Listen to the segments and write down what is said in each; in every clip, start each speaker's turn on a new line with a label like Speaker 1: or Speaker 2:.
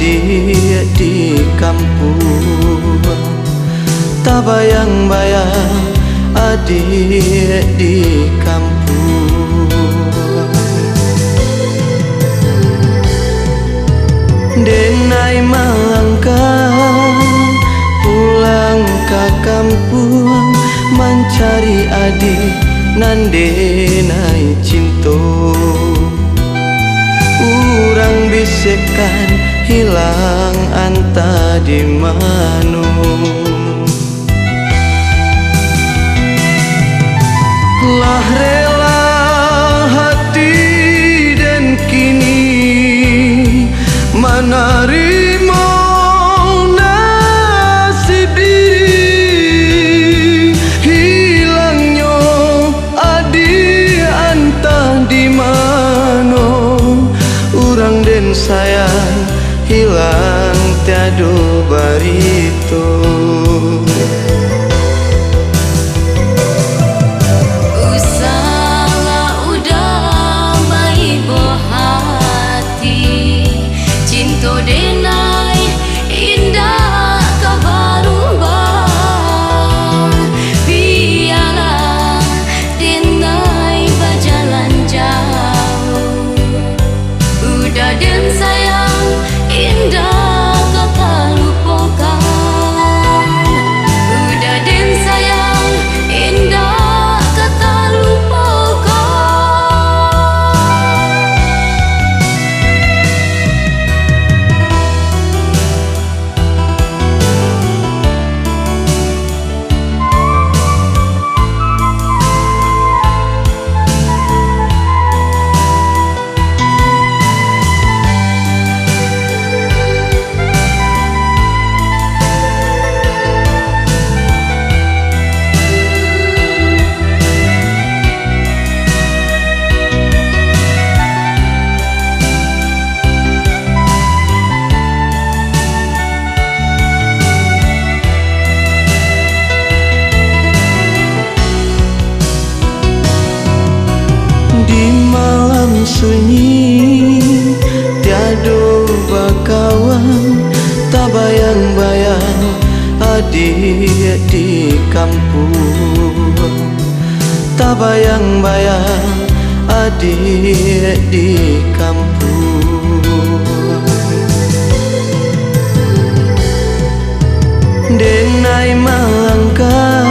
Speaker 1: adik di kampung. Tak bayang-bayang adik di kampung. Denai melangkah pulang ke kampung, mencari adik nan denai cinta. Urang bisekan hilang anta di mano. Lah rela hati dan kini menerima nasib diri. Hilangnya adik anta di mano. Urang den sayang hilang tiada barito. Sunyi tiada bakawan, tak bayang-bayang adik di kampung. Tak bayang-bayang adik di kampung. Denai melangkah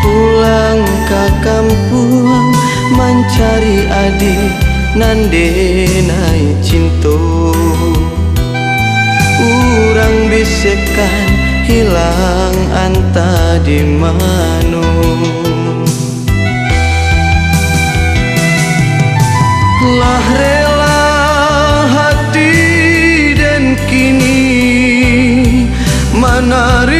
Speaker 1: pulang ke kampung, mencari adik nan denai cinta. Urang bisekan hilang anta di mano. Lah rela hati dan kini menari